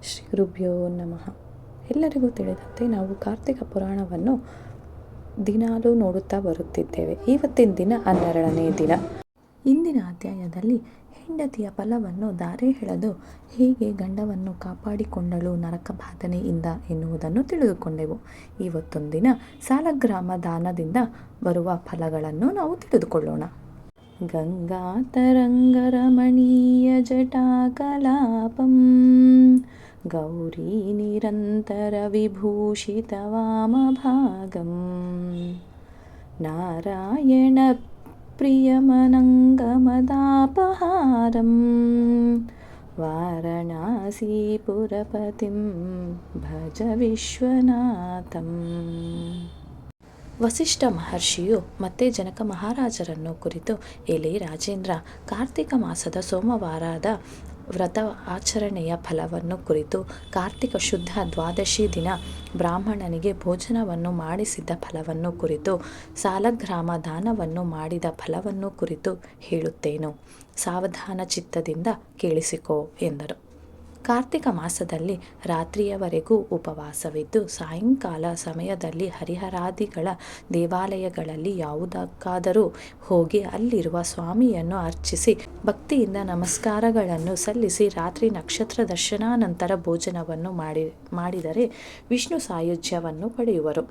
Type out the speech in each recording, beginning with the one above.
ಶ್ರೀ ಗುರುಭ್ಯೋ ನಮಃ. ಎಲ್ಲರಿಗೂ ತಿಳಿದಂತೆ ನಾವು ಕಾರ್ತಿಕ ಪುರಾಣವನ್ನು ದಿನಾಲೂ ನೋಡುತ್ತಾ ಬರುತ್ತಿದ್ದೇವೆ. ಇವತ್ತಿನ ದಿನ 12ನೇ ದಿನ. ಇಂದಿನ ಅಧ್ಯಾಯದಲ್ಲಿ ಹೆಂಡತಿಯ ಫಲವನ್ನು ಧಾರೆ ಎಳೆದು ಹೇಗೆ ಗಂಡವನ್ನು ಕಾಪಾಡಿಕೊಂಡಳು ನರಕ ಬಾಧನೆಯಿಂದ ಎನ್ನುವುದನ್ನು ತಿಳಿದುಕೊಂಡೆವು. ಇವತ್ತೊಂದು ದಿನ ಸಾಲಗ್ರಾಮ ದಾನದಿಂದ ಬರುವ ಫಲಗಳನ್ನು ನಾವು ತಿಳಿದುಕೊಳ್ಳೋಣ. ಗಂಗಾ ತರಂಗರಮಣೀಯ ಜಟಾಕಲಾಪಂ ಗೌರಿ ನಿರಂತರ ವಿಭೂಷಿತ ವಾಮಭಾಗಂ ನಾರಾಯಣ ಪ್ರಿಯಮನಂಗಮದಾಪಹಾರಂ ವಾರಣಾಸೀಪುರಪತಿಂ ಭಜ ವಿಶ್ವನಾಥಂ. ವಸಿಷ್ಠ ಮಹರ್ಷಿಯು ಮತ್ತೆ ಜನಕ ಮಹಾರಾಜರನ್ನು ಕುರಿತು, ಎಲೆ ರಾಜೇಂದ್ರ, ಕಾರ್ತಿಕ ಮಾಸದ ಸೋಮವಾರದ ವ್ರತ ಆಚರಣೆಯ ಫಲವನ್ನು ಕುರಿತು, ಕಾರ್ತಿಕ ಶುದ್ಧ ದ್ವಾದಶಿ ದಿನ ಬ್ರಾಹ್ಮಣನಿಗೆ ಭೋಜನವನ್ನು ಮಾಡಿಸಿದ್ದ ಫಲವನ್ನು ಕುರಿತು, ಸಾಲಗ್ರಾಮ ದಾನವನ್ನು ಮಾಡಿದ ಫಲವನ್ನು ಕುರಿತು ಹೇಳುತ್ತೇನು. ಸಾವಧಾನ ಚಿತ್ತದಿಂದ ಕೇಳಿಸಿಕೋ ಎಂದರು. ಕಾರ್ತಿಕ ಮಾಸದಲ್ಲಿ ರಾತ್ರಿಯವರೆಗೂ ಉಪವಾಸವಿದ್ದು ಸಾಯಂಕಾಲ ಸಮಯದಲ್ಲಿ ಹರಿಹರಾದಿಗಳ ದೇವಾಲಯಗಳಲ್ಲಿ ಯಾವುದಕ್ಕಾದರೂ ಹೋಗಿ ಅಲ್ಲಿರುವ ಸ್ವಾಮಿಯನ್ನು ಅರ್ಚಿಸಿ ಭಕ್ತಿಯಿಂದ ನಮಸ್ಕಾರಗಳನ್ನು ಸಲ್ಲಿಸಿ ರಾತ್ರಿ ನಕ್ಷತ್ರ ದರ್ಶನಾನಂತರ ಭೋಜನವನ್ನು ಮಾಡಿದರೆ ವಿಷ್ಣು ಸಾಯುಜ್ಯವನ್ನು ಪಡೆಯುವರು.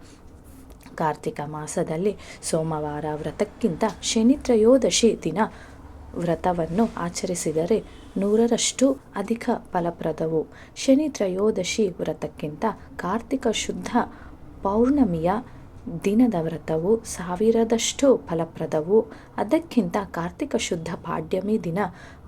ಕಾರ್ತಿಕ ಮಾಸದಲ್ಲಿ ಸೋಮವಾರ ವ್ರತಕ್ಕಿಂತ ಶನಿ ತ್ರಯೋದಶಿ ದಿನ ವ್ರತವನ್ನು ಆಚರಿಸಿದರೆ 100ರಷ್ಟು ಅಧಿಕ ಫಲಪ್ರದವು. ಶನಿ ತ್ರಯೋದಶಿ ವ್ರತಕ್ಕಿಂತ ಕಾರ್ತಿಕ ಶುದ್ಧ ಪೌರ್ಣಮಿಯ ದಿನದ ವ್ರತವು 1000ದಷ್ಟು ಫಲಪ್ರದವು. ಅದಕ್ಕಿಂತ ಕಾರ್ತಿಕ ಶುದ್ಧ ಪಾಡ್ಯಮಿ ದಿನ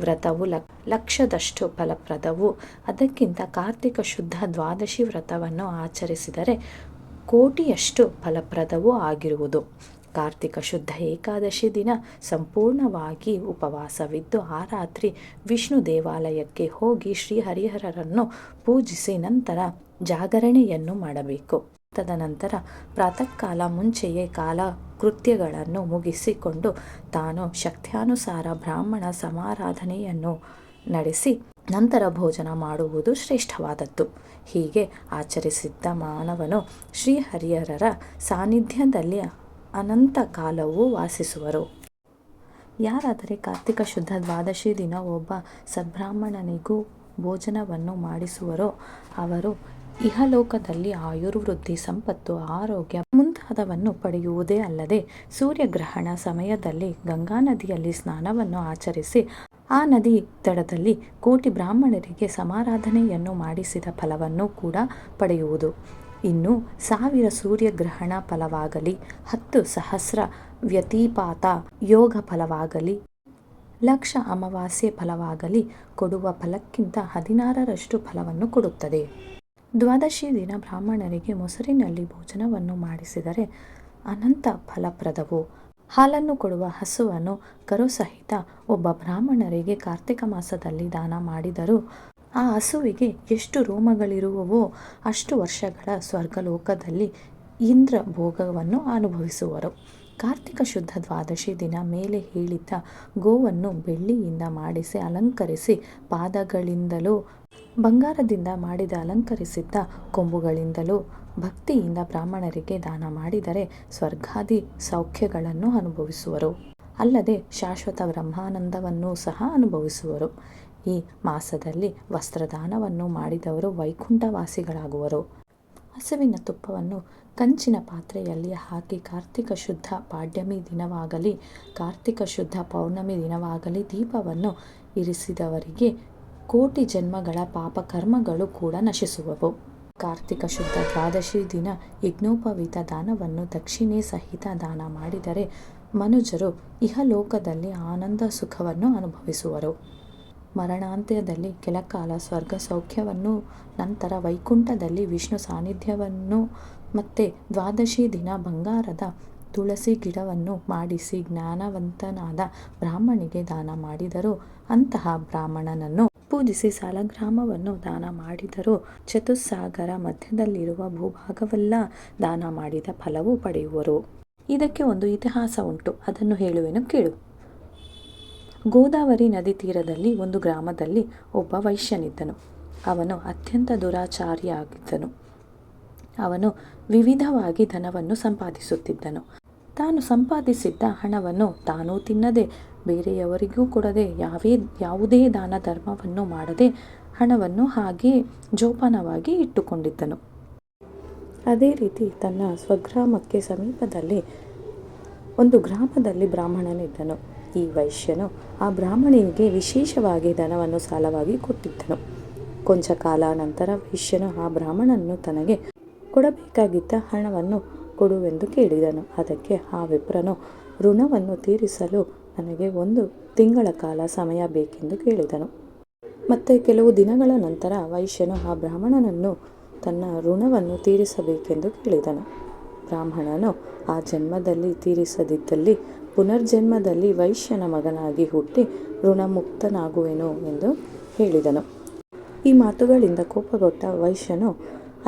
ವ್ರತವು 1,00,000ದಷ್ಟು ಫಲಪ್ರದವು. ಅದಕ್ಕಿಂತ ಕಾರ್ತಿಕ ಶುದ್ಧ ದ್ವಾದಶಿ ವ್ರತವನ್ನು ಆಚರಿಸಿದರೆ 1,00,00,000ಯಷ್ಟು ಫಲಪ್ರದವೂ ಆಗಿರುವುದು. ಕಾರ್ತಿಕ ಶುದ್ಧ ಏಕಾದಶಿ ದಿನ ಸಂಪೂರ್ಣವಾಗಿ ಉಪವಾಸವಿದ್ದು ಆ ರಾತ್ರಿ ವಿಷ್ಣು ದೇವಾಲಯಕ್ಕೆ ಹೋಗಿ ಶ್ರೀಹರಿಹರರನ್ನು ಪೂಜಿಸಿ ನಂತರ ಜಾಗರಣೆಯನ್ನು ಮಾಡಬೇಕು. ತದನಂತರ ಪ್ರಾತಃ ಕಾಲ ಮುಂಚೆಯೇ ಕಾಲಕೃತ್ಯಗಳನ್ನು ಮುಗಿಸಿಕೊಂಡು ತಾನು ಶಕ್ತ್ಯಾನುಸಾರ ಬ್ರಾಹ್ಮಣ ಸಮಾರಾಧನೆಯನ್ನು ನಡೆಸಿ ನಂತರ ಭೋಜನ ಮಾಡುವುದು ಶ್ರೇಷ್ಠವಾದದ್ದು. ಹೀಗೆ ಆಚರಿಸಿದ್ದ ಮಾನವನು ಶ್ರೀಹರಿಹರರ ಸಾನ್ನಿಧ್ಯದಲ್ಲಿ ಅನಂತ ಕಾಲವೂ ವಾಸಿಸುವರು. ಯಾರಾದರೆ ಕಾರ್ತಿಕ ಶುದ್ಧ ದ್ವಾದಶಿ ದಿನ ಒಬ್ಬ ಸದ್ಬ್ರಾಹ್ಮಣನಿಗೂ ಭೋಜನವನ್ನು ಮಾಡಿಸುವರೋ ಅವರು ಇಹಲೋಕದಲ್ಲಿ ಆಯುರ್ವೃದ್ಧಿ, ಸಂಪತ್ತು, ಆರೋಗ್ಯ ಮುಂತಾದವನ್ನು ಪಡೆಯುವುದೇ ಅಲ್ಲದೆ ಸೂರ್ಯಗ್ರಹಣ ಸಮಯದಲ್ಲಿ ಗಂಗಾ ನದಿಯಲ್ಲಿ ಸ್ನಾನವನ್ನು ಆಚರಿಸಿ ಆ ನದಿ ದಡದಲ್ಲಿ 1,00,00,000 ಬ್ರಾಹ್ಮಣರಿಗೆ ಸಮಾರಾಧನೆಯನ್ನು ಮಾಡಿಸಿದ ಫಲವನ್ನು ಕೂಡ ಪಡೆಯುವುದು. ಇನ್ನು 1000 ಸೂರ್ಯಗ್ರಹಣ ಫಲವಾಗಲಿ, 10,000 ವ್ಯತಿಪಾತ ಯೋಗ ಫಲವಾಗಲಿ, 1,00,000 ಅಮಾವಾಸ್ಯೆ ಫಲವಾಗಲಿ ಕೊಡುವ ಫಲಕ್ಕಿಂತ 16ರಷ್ಟು ಫಲವನ್ನು ಕೊಡುತ್ತದೆ. ದ್ವಾದಶಿ ದಿನ ಬ್ರಾಹ್ಮಣರಿಗೆ ಮೊಸರಿನಲ್ಲಿ ಭೋಜನವನ್ನು ಮಾಡಿಸಿದರೆ ಅನಂತ ಫಲಪ್ರದವು. ಹಾಲನ್ನು ಕೊಡುವ ಹಸುವನ್ನು ಕರುಸಹಿತ ಒಬ್ಬ ಬ್ರಾಹ್ಮಣರಿಗೆ ಕಾರ್ತಿಕ ಮಾಸದಲ್ಲಿ ದಾನ ಮಾಡಿದರೂ ಆ ಹಸುವಿಗೆ ಎಷ್ಟು ರೋಮಗಳಿರುವವೋ ಅಷ್ಟು ವರ್ಷಗಳ ಸ್ವರ್ಗಲೋಕದಲ್ಲಿ ಇಂದ್ರ ಭೋಗವನ್ನು ಅನುಭವಿಸುವರು. ಕಾರ್ತಿಕ ಶುದ್ಧ ದ್ವಾದಶಿ ದಿನ ಮೇಲೆ ಹೇಳಿದ್ದ ಗೋವನ್ನು ಬೆಳ್ಳಿಯಿಂದ ಮಾಡಿಸಿ ಅಲಂಕರಿಸಿ ಪಾದಗಳಿಂದಲೂ ಬಂಗಾರದಿಂದ ಮಾಡಿದ ಅಲಂಕರಿಸಿದ್ದ ಕೊಂಬುಗಳಿಂದಲೂ ಭಕ್ತಿಯಿಂದ ಬ್ರಾಹ್ಮಣರಿಗೆ ದಾನ ಮಾಡಿದರೆ ಸ್ವರ್ಗಾದಿ ಸೌಖ್ಯಗಳನ್ನು ಅನುಭವಿಸುವರು. ಅಲ್ಲದೆ ಶಾಶ್ವತ ಬ್ರಹ್ಮಾನಂದವನ್ನು ಸಹ ಅನುಭವಿಸುವರು. ಈ ಮಾಸದಲ್ಲಿ ವಸ್ತ್ರದಾನವನ್ನು ಮಾಡಿದವರು ವೈಕುಂಠವಾಸಿಗಳಾಗುವರು. ಹಸುವಿನ ತುಪ್ಪವನ್ನು ಕಂಚಿನ ಪಾತ್ರೆಯಲ್ಲಿ ಹಾಕಿ ಕಾರ್ತಿಕ ಶುದ್ಧ ಪಾಡ್ಯಮಿ ದಿನವಾಗಲಿ ಕಾರ್ತಿಕ ಶುದ್ಧ ಪೌರ್ಣಮಿ ದಿನವಾಗಲಿ ದೀಪವನ್ನು ಇರಿಸಿದವರಿಗೆ 1,00,00,000 ಜನ್ಮಗಳ ಪಾಪಕರ್ಮಗಳು ಕೂಡ ನಶಿಸುವವು. ಕಾರ್ತಿಕ ಶುದ್ಧ ದ್ವಾದಶಿ ದಿನ ಯಜ್ಞೋಪವೀತ ದಾನವನ್ನು ದಕ್ಷಿಣೆ ಸಹಿತ ದಾನ ಮಾಡಿದರೆ ಮನುಜರು ಇಹಲೋಕದಲ್ಲಿ ಆನಂದ ಸುಖವನ್ನು ಅನುಭವಿಸುವರು. ಮರಣಾಂತ್ಯದಲ್ಲಿ ಕೆಲಕಾಲ ಸ್ವರ್ಗ ಸೌಖ್ಯವನ್ನು, ನಂತರ ವೈಕುಂಠದಲ್ಲಿ ವಿಷ್ಣು ಸಾನ್ನಿಧ್ಯವನ್ನು ಮತ್ತೆ ದ್ವಾದಶಿ ದಿನ ಬಂಗಾರದ ತುಳಸಿ ಗಿಡವನ್ನು ಮಾಡಿಸಿ ಜ್ಞಾನವಂತನಾದ ಬ್ರಾಹ್ಮಣಿಗೆ ದಾನ ಮಾಡಿದರೂ ಅಂತಹ ಬ್ರಾಹ್ಮಣನನ್ನು ಪೂಜಿಸಿ ಸಾಲಗ್ರಾಮವನ್ನು ದಾನ ಮಾಡಿದರೂ ಚತುಸ್ಸಾಗರ ಮಧ್ಯದಲ್ಲಿರುವ ಭೂಭಾಗವೆಲ್ಲ ದಾನ ಮಾಡಿದ ಫಲವು ಪಡೆಯುವರು. ಇದಕ್ಕೆ ಒಂದು ಇತಿಹಾಸ ಉಂಟು, ಅದನ್ನು ಹೇಳುವೆನು ಕೇಳು. ಗೋದಾವರಿ ನದಿ ತೀರದಲ್ಲಿ ಒಂದು ಗ್ರಾಮದಲ್ಲಿ ಒಬ್ಬ ವೈಶ್ಯನಿದ್ದನು. ಅವನು ಅತ್ಯಂತ ದುರಾಚಾರಿಯಾಗಿದ್ದನು. ಅವನು ವಿವಿಧವಾಗಿ ಧನವನ್ನು ಸಂಪಾದಿಸುತ್ತಿದ್ದನು. ತಾನು ಸಂಪಾದಿಸಿದ್ದ ಹಣವನ್ನು ತಾನೂ ತಿನ್ನದೆ, ಬೇರೆಯವರಿಗೂ ಕೊಡದೆ, ಯಾವುದೇ ದಾನ ಧರ್ಮವನ್ನು ಮಾಡದೆ ಹಣವನ್ನು ಹಾಗೇ ಜೋಪಾನವಾಗಿ ಇಟ್ಟುಕೊಂಡಿದ್ದನು. ಅದೇ ರೀತಿ ತನ್ನ ಸ್ವಗ್ರಾಮಕ್ಕೆ ಸಮೀಪದಲ್ಲಿ ಒಂದು ಗ್ರಾಮದಲ್ಲಿ ಬ್ರಾಹ್ಮಣನಿದ್ದನು. ಈ ವೈಶ್ಯನು ಆ ಬ್ರಾಹ್ಮಣನಿಗೆ ವಿಶೇಷವಾಗಿ ಧನವನ್ನು ಸಾಲವಾಗಿ ಕೊಟ್ಟಿದ್ದನು. ಕೊಂಚ ಕಾಲ ನಂತರ ವೈಶ್ಯನು ಆ ಬ್ರಾಹ್ಮಣನನ್ನು ತನಗೆ ಕೊಡಬೇಕಾಗಿದ್ದ ಹಣವನ್ನು ಕೊಡುವೆಂದು ಕೇಳಿದನು. ಅದಕ್ಕೆ ಆ ವಿಪ್ರನು ಋಣವನ್ನು ತೀರಿಸಲು ನನಗೆ 1 ತಿಂಗಳ ಕಾಲ ಸಮಯ ಬೇಕೆಂದು ಕೇಳಿದನು. ಮತ್ತೆ ಕೆಲವು ದಿನಗಳ ನಂತರ ವೈಶ್ಯನು ಆ ಬ್ರಾಹ್ಮಣನನ್ನು ತನ್ನ ಋಣವನ್ನು ತೀರಿಸಬೇಕೆಂದು ಕೇಳಿದನು. ಬ್ರಾಹ್ಮಣನು ಆ ಜನ್ಮದಲ್ಲಿ ತೀರಿಸದಿದ್ದಲ್ಲಿ ಪುನರ್ಜನ್ಮದಲ್ಲಿ ವೈಶ್ಯನ ಮಗನಾಗಿ ಹುಟ್ಟಿ ಋಣಮುಕ್ತನಾಗುವೆನು ಎಂದು ಹೇಳಿದನು. ಈ ಮಾತುಗಳಿಂದ ಕೋಪಗೊಂಡ ವೈಶ್ಯನು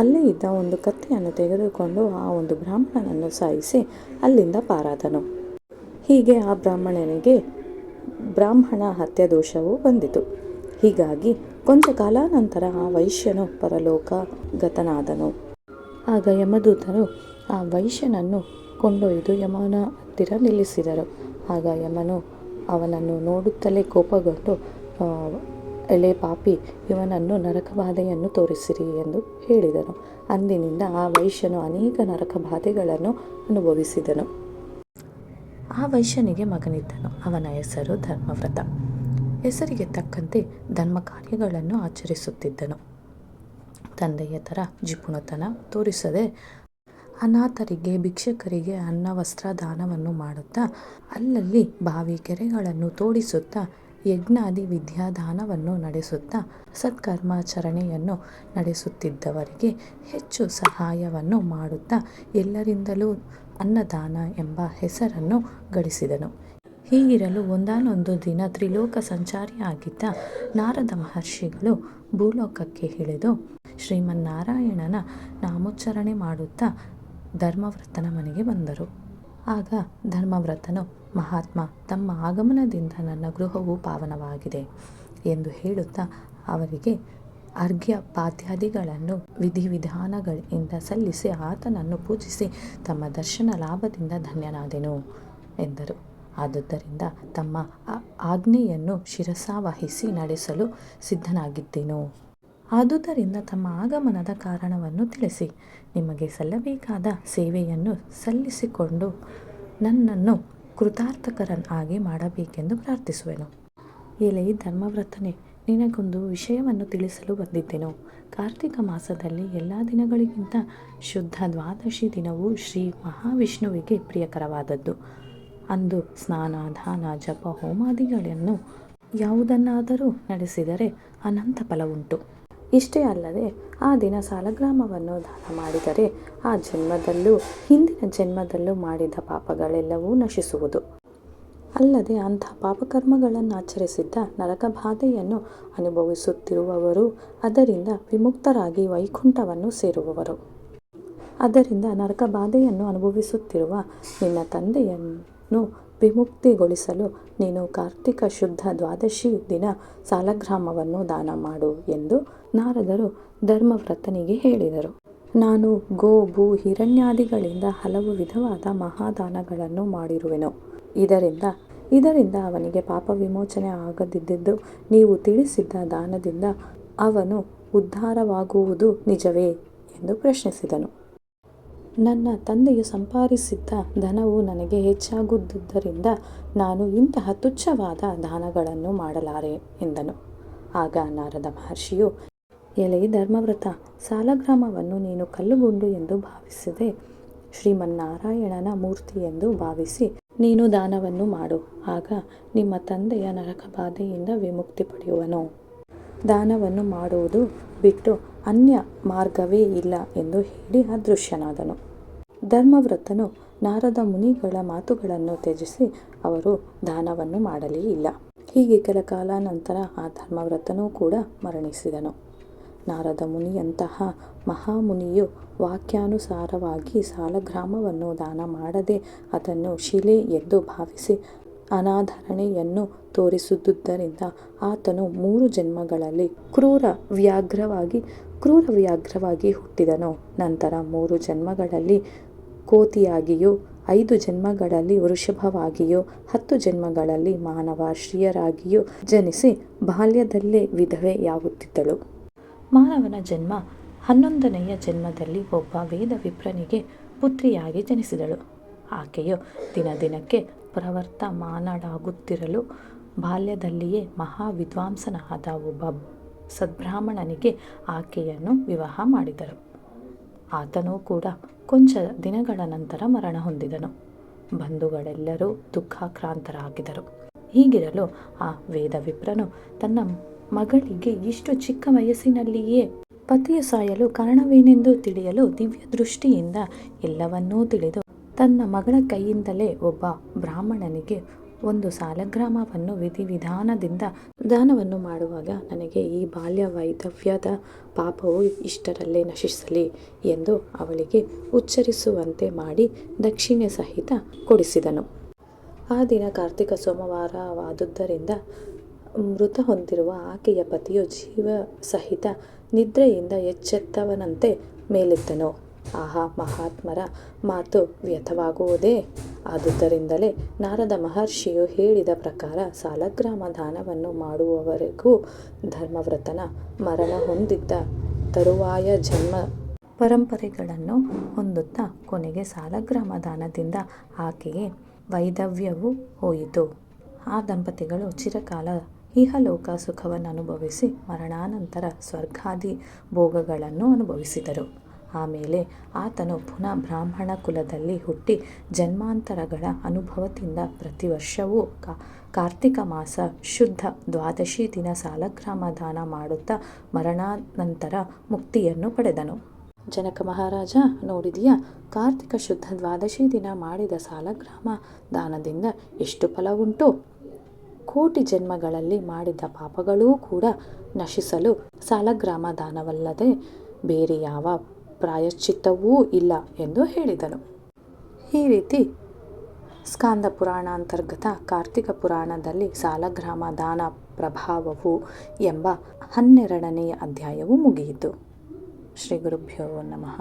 ಅಲ್ಲೇ ಇದ್ದ ಒಂದು ಕತ್ತಿಯನ್ನು ತೆಗೆದುಕೊಂಡು ಆ ಒಂದು ಬ್ರಾಹ್ಮಣನನ್ನು ಸಾಯಿಸಿ ಅಲ್ಲಿಂದ ಪಾರಾದನು. ಹೀಗೆ ಆ ಬ್ರಾಹ್ಮಣನಿಗೆ ಬ್ರಾಹ್ಮಣ ಹತ್ಯೆ ದೋಷವು ಬಂದಿತು. ಹೀಗಾಗಿ ಕೊಂಚ ಕಾಲ ನಂತರ ಆ ವೈಶ್ಯನು ಪರಲೋಕಗತನಾದನು. ಆಗ ಯಮದೂತರು ಆ ವೈಶ್ಯನನ್ನು ಕೊಂಡೊಯ್ದು ಯಮನ ಹತ್ತಿರ ನಿಲ್ಲಿಸಿದರು. ಆಗ ಯಮನು ಅವನನ್ನು ನೋಡುತ್ತಲೇ ಕೋಪಗೊಂಡು, ಎಲೆ ಪಾಪಿ, ಇವನನ್ನು ನರಕಬಾಧೆಯನ್ನು ತೋರಿಸಿರಿ ಎಂದು ಹೇಳಿದನು. ಅಂದಿನಿಂದ ಆ ವೈಶ್ಯನು ಅನೇಕ ನರಕಬಾಧೆಗಳನ್ನು ಅನುಭವಿಸಿದನು. ಆ ವೈಶ್ಯನಿಗೆ ಮಗನಿದ್ದನು. ಅವನ ಹೆಸರು ಧರ್ಮವ್ರತ. ಹೆಸರಿಗೆ ತಕ್ಕಂತೆ ಧರ್ಮ ಕಾರ್ಯಗಳನ್ನು ಆಚರಿಸುತ್ತಿದ್ದನು. ತಂದೆಯ ಥರ ಜಿಪುಣತನ ತೋರಿಸದೆ ಅನಾಥರಿಗೆ, ಭಿಕ್ಷುಕರಿಗೆ ಅನ್ನ ವಸ್ತ್ರ ದಾನವನ್ನು ಮಾಡುತ್ತಾ, ಅಲ್ಲಲ್ಲಿ ಬಾವಿ ಕೆರೆಗಳನ್ನು ತೋಡಿಸುತ್ತಾ, ಯಜ್ಞಾದಿ ವಿದ್ಯಾದಾನವನ್ನು ನಡೆಸುತ್ತಾ, ಸತ್ಕರ್ಮಾಚರಣೆಯನ್ನು ನಡೆಸುತ್ತಿದ್ದವರಿಗೆ ಹೆಚ್ಚು ಸಹಾಯವನ್ನು ಮಾಡುತ್ತಾ, ಎಲ್ಲರಿಂದಲೂ ಅನ್ನದಾನ ಎಂಬ ಹೆಸರನ್ನು ಗಳಿಸಿದನು. ಹೀಗಿರಲು ಒಂದಾನೊಂದು ದಿನ ತ್ರಿಲೋಕ ಸಂಚಾರಿಯಾಗಿದ್ದ ನಾರದ ಮಹರ್ಷಿಗಳು ಭೂಲೋಕಕ್ಕೆ ಇಳಿದು ಶ್ರೀಮನ್ನಾರಾಯಣನ ನಾಮೋಚ್ಚಾರಣೆ ಮಾಡುತ್ತಾ ಧರ್ಮವ್ರತನ ಮನೆಗೆ ಬಂದರು. ಆಗ ಧರ್ಮವ್ರತನು, ಮಹಾತ್ಮ, ತಮ್ಮ ಆಗಮನದಿಂದ ನನ್ನ ಗೃಹವು ಪಾವನವಾಗಿದೆ ಎಂದು ಹೇಳುತ್ತಾ ಅವರಿಗೆ ಅರ್ಘ್ಯ ಪಾದ್ಯಾದಿಗಳನ್ನು ವಿಧಿವಿಧಾನಗಳಿಂದ ಸಲ್ಲಿಸಿ ಆತನನ್ನು ಪೂಜಿಸಿ ತಮ್ಮ ದರ್ಶನ ಲಾಭದಿಂದ ಧನ್ಯನಾದೆನು ಎಂದರು. ಆದುದರಿಂದ ತಮ್ಮ ಆಜ್ಞೆಯನ್ನು ಶಿರಸಾವಹಿಸಿ ನಡೆಸಲು ಸಿದ್ಧನಾಗಿದ್ದೆನು. ಆದುದರಿಂದ ತಮ್ಮ ಆಗಮನದ ಕಾರಣವನ್ನು ತಿಳಿಸಿ ನಿಮಗೆ ಸಲ್ಲಬೇಕಾದ ಸೇವೆಯನ್ನು ಸಲ್ಲಿಸಿಕೊಂಡು ನನ್ನನ್ನು ಕೃತಾರ್ಥಕರನ್ನಾಗಿ ಮಾಡಬೇಕೆಂದು ಪ್ರಾರ್ಥಿಸುವೆನು. ಎಲೆ ಧರ್ಮವ್ರತನೇ, ನಿನಗೊಂದು ವಿಷಯವನ್ನು ತಿಳಿಸಲು ಬಂದಿದ್ದೆನು. ಕಾರ್ತಿಕ ಮಾಸದಲ್ಲಿ ಎಲ್ಲ ದಿನಗಳಿಗಿಂತ ಶುದ್ಧ ದ್ವಾದಶಿ ದಿನವು ಶ್ರೀ ಮಹಾವಿಷ್ಣುವಿಗೆ ಪ್ರಿಯಕರವಾದದ್ದು. ಅಂದು ಸ್ನಾನ, ದಾನ, ಜಪ, ಹೋಮಾದಿಗಳನ್ನು ಯಾವುದನ್ನಾದರೂ ನಡೆಸಿದರೆ ಅನಂತ ಫಲವುಂಟು. ಇಷ್ಟೇ ಅಲ್ಲದೆ ಆ ದಿನ ಸಾಲಗ್ರಾಮವನ್ನು ದಾನ ಮಾಡಿದರೆ ಆ ಜನ್ಮದಲ್ಲೂ ಹಿಂದಿನ ಜನ್ಮದಲ್ಲೂ ಮಾಡಿದ ಪಾಪಗಳೆಲ್ಲವೂ ನಶಿಸುವುದು. ಅಲ್ಲದೆ ಅಂಥ ಪಾಪಕರ್ಮಗಳನ್ನು ಆಚರಿಸಿದ್ದ ನರಕಬಾಧೆಯನ್ನು ಅನುಭವಿಸುತ್ತಿರುವವರು ಅದರಿಂದ ವಿಮುಕ್ತರಾಗಿ ವೈಕುಂಠವನ್ನು ಸೇರುವವರು. ಅದರಿಂದ ನರಕಬಾಧೆಯನ್ನು ಅನುಭವಿಸುತ್ತಿರುವ ನಿನ್ನ ತಂದೆಯನ್ನು ವಿಮುಕ್ತಿಗೊಳಿಸಲು ನೀನು ಕಾರ್ತಿಕ ಶುದ್ಧ ದ್ವಾದಶಿ ದಿನ ಸಾಲಗ್ರಾಮವನ್ನು ದಾನ ಮಾಡು ಎಂದು ನಾರದರು ಧರ್ಮವ್ರತನಿಗೆ ಹೇಳಿದರು. ನಾನು ಗೋ, ಭೂ, ಹಿರಣ್ಯಾದಿಗಳಿಂದ ಹಲವು ವಿಧವಾದ ಮಹಾದಾನಗಳನ್ನು ಮಾಡಿರುವೆನು. ಇದರಿಂದ ಅವನಿಗೆ ಪಾಪ ವಿಮೋಚನೆ ಆಗದಿದ್ದುದು ನೀವು ತಿಳಿಸಿದ್ದ ದಾನದಿಂದ ಅವನು ಉದ್ಧಾರವಾಗುವುದು ನಿಜವೇ ಎಂದು ಪ್ರಶ್ನಿಸಿದನು. ನನ್ನ ತಂದೆಯು ಸಂಪಾದಿಸಿದ್ದ ಧನವು ನನಗೆ ಹೆಚ್ಚಾಗುವುದರಿಂದ ನಾನು ಇಂತಹ ತುಚ್ಛವಾದ ದಾನಗಳನ್ನು ಮಾಡಲಾರೆ ಎಂದನು. ಆಗ ನಾರದ ಮಹರ್ಷಿಯು, ಎಲೆ ಧರ್ಮವ್ರತ, ಸಾಲಗ್ರಾಮವನ್ನು ನೀನು ಕಲ್ಲುಗುಂಡು ಎಂದು ಭಾವಿಸದೆ ಶ್ರೀಮನ್ನಾರಾಯಣನ ಮೂರ್ತಿ ಎಂದು ಭಾವಿಸಿ ನೀನು ದಾನವನ್ನು ಮಾಡು. ಆಗ ನಿಮ್ಮ ತಂದೆಯ ನರಕಬಾಧೆಯಿಂದ ವಿಮುಕ್ತಿ ಪಡೆಯುವನು. ದಾನವನ್ನು ಮಾಡುವುದು ಬಿಟ್ಟು ಅನ್ಯ ಮಾರ್ಗವೇ ಇಲ್ಲ ಎಂದು ಹೇಳಿ ಅದೃಶ್ಯನಾದನು. ಧರ್ಮವ್ರತನು ನಾರದ ಮುನಿಗಳ ಮಾತುಗಳನ್ನು ತ್ಯಜಿಸಿ ಅವರು ದಾನವನ್ನು ಮಾಡಲೇ ಇಲ್ಲ. ಹೀಗೆ ಕೆಲ ಕಾಲ ನಂತರ ಆ ಧರ್ಮವ್ರತನೂ ಕೂಡ ಮರಣಿಸಿದನು. ನಾರದ ಮುನಿಯಂತಹ ಮಹಾಮುನಿಯು ವಾಕ್ಯಾನುಸಾರವಾಗಿ ಸಾಲಗ್ರಾಮವನ್ನು ದಾನ ಮಾಡದೆ ಅದನ್ನು ಶಿಲೆ ಎಂದು ಭಾವಿಸಿ ಅನಾದರಣೆಯನ್ನು ತೋರಿಸುವುದರಿಂದ ಆತನು 3 ಜನ್ಮಗಳಲ್ಲಿ ಕ್ರೂರ ವ್ಯಾಘ್ರವಾಗಿ ಹುಟ್ಟಿದನು. ನಂತರ 3 ಜನ್ಮಗಳಲ್ಲಿ ಕೋತಿಯಾಗಿಯೂ 5 ಜನ್ಮಗಳಲ್ಲಿ ವೃಷಭವಾಗಿಯೂ 10 ಜನ್ಮಗಳಲ್ಲಿ ಮಾನವ ಸ್ತ್ರೀಯರಾಗಿಯೂ ಜನಿಸಿ ಬಾಲ್ಯದಲ್ಲೇ ವಿಧವೆಯಾಗುತ್ತಿದ್ದಳು. ಮಾನವನ ಜನ್ಮ 11ನೆಯ ಜನ್ಮದಲ್ಲಿ ಒಬ್ಬ ವೇದವಿಪ್ರನಿಗೆ ಪುತ್ರಿಯಾಗಿ ಜನಿಸಿದಳು. ಆಕೆಯು ದಿನದಿನಕ್ಕೆ ಪ್ರವರ್ತಮಾನಳಾಗುತ್ತಿರಲು ಬಾಲ್ಯದಲ್ಲಿಯೇ ಮಹಾವಿದ್ವಾಂಸನಾದ ಒಬ್ಬ ಸದ್ಬ್ರಾಹ್ಮಣನಿಗೆ ಆಕೆಯನ್ನು ವಿವಾಹ ಮಾಡಿದರು. ಆತನೂ ಕೂಡ ಕೊಂಚ ದಿನಗಳ ನಂತರ ಮರಣ ಹೊಂದಿದನು. ಬಂಧುಗಳೆಲ್ಲರೂ ದುಃಖಾಕ್ರಾಂತರಾಗಿದ್ದರು. ಹೀಗಿರಲು ಆ ವೇದವಿಪ್ರನು ತನ್ನ ಮಗಳಿಗೆ ಇಷ್ಟು ಚಿಕ್ಕ ವಯಸ್ಸಿನಲ್ಲಿಯೇ ಪತಿಯು ಸಾಯಲು ಕಾರಣವೇನೆಂದು ತಿಳಿಯಲು ದಿವ್ಯ ದೃಷ್ಟಿಯಿಂದ ಎಲ್ಲವನ್ನೂ ತಿಳಿದು ತನ್ನ ಮಗಳ ಕೈಯಿಂದಲೇ ಒಬ್ಬ ಬ್ರಾಹ್ಮಣನಿಗೆ 1 ಸಾಲಗ್ರಾಮವನ್ನು ವಿಧಿವಿಧಾನದಿಂದ ದಾನವನ್ನು ಮಾಡುವಾಗ ನನಗೆ ಈ ಬಾಲ್ಯ ವೈಧವ್ಯದ ಪಾಪವು ಇಷ್ಟರಲ್ಲೇ ನಶಿಸಲಿ ಎಂದು ಅವಳಿಗೆ ಉಚ್ಚರಿಸುವಂತೆ ಮಾಡಿ ದಕ್ಷಿಣೆ ಸಹಿತ ಕೊಡಿಸಿದನು. ಆ ದಿನ ಕಾರ್ತಿಕ ಸೋಮವಾರವಾದುದರಿಂದ ಮೃತ ಹೊಂದಿರುವ ಆಕೆಯ ಪತಿಯು ಜೀವ ಸಹಿತ ನಿದ್ರೆಯಿಂದ ಎಚ್ಚೆತ್ತವನಂತೆ ಮೇಲೆದ್ದನು. ಆಹಾ, ಮಹಾತ್ಮರ ಮಾತು ವ್ಯರ್ಥವಾಗುವುದೇ? ಆದುದರಿಂದಲೇ ನಾರದ ಮಹರ್ಷಿಯು ಹೇಳಿದ ಪ್ರಕಾರ ಸಾಲಗ್ರಾಮ ದಾನವನ್ನು ಮಾಡುವವರೆಗೂ ಧರ್ಮವ್ರತನ ಮರಣ ಹೊಂದಿದ್ದ ತರುವಾಯ ಜನ್ಮ ಪರಂಪರೆಗಳನ್ನು ಹೊಂದುತ್ತಾ ಕೊನೆಗೆ ಸಾಲಗ್ರಾಮ ದಾನದಿಂದ ಆಕೆಗೆ ವೈಧವ್ಯವು ಹೋಯಿತು. ಆ ದಂಪತಿಗಳು ಚಿರಕಾಲ ಇಹಲೋಕ ಸುಖವನ್ನು ಅನುಭವಿಸಿ ಮರಣಾನಂತರ ಸ್ವರ್ಗಾದಿ ಭೋಗಗಳನ್ನು ಅನುಭವಿಸಿದರು. ಆಮೇಲೆ ಆತನು ಪುನಃ ಬ್ರಾಹ್ಮಣ ಕುಲದಲ್ಲಿ ಹುಟ್ಟಿ ಜನ್ಮಾಂತರಗಳ ಅನುಭವದಿಂದ ಪ್ರತಿ ವರ್ಷವೂ ಕಾರ್ತಿಕ ಮಾಸ ಶುದ್ಧ ದ್ವಾದಶಿ ದಿನ ಸಾಲಗ್ರಾಮ ದಾನ ಮಾಡುತ್ತಾ ಮರಣಾನಂತರ ಮುಕ್ತಿಯನ್ನು ಪಡೆದನು. ಜನಕ ಮಹಾರಾಜ, ನೋಡಿದೆಯಾ, ಕಾರ್ತಿಕ ಶುದ್ಧ ದ್ವಾದಶಿ ದಿನ ಮಾಡಿದ ಸಾಲಗ್ರಾಮ ದಾನದಿಂದ ಎಷ್ಟು ಫಲವುಂಟು. ಕೋಟಿ ಜನ್ಮಗಳಲ್ಲಿ ಮಾಡಿದ ಪಾಪಗಳೂ ಕೂಡ ನಶಿಸಲು ಸಾಲಗ್ರಾಮ ದಾನವಲ್ಲದೆ ಬೇರೆ ಯಾವ ಪ್ರಾಯಶ್ಚಿತ್ತವೂ ಇಲ್ಲ ಎಂದು ಹೇಳಿದನು. ಈ ರೀತಿ ಸ್ಕಾಂದ ಪುರಾಣಾಂತರ್ಗತ ಕಾರ್ತಿಕ ಪುರಾಣದಲ್ಲಿ ಸಾಲಗ್ರಾಮ ದಾನ ಪ್ರಭಾವವು ಎಂಬ 12ನೇ ಅಧ್ಯಾಯವು ಮುಗಿಯಿತು. ಶ್ರೀ ಗುರುಭ್ಯೋ ನಮಃ.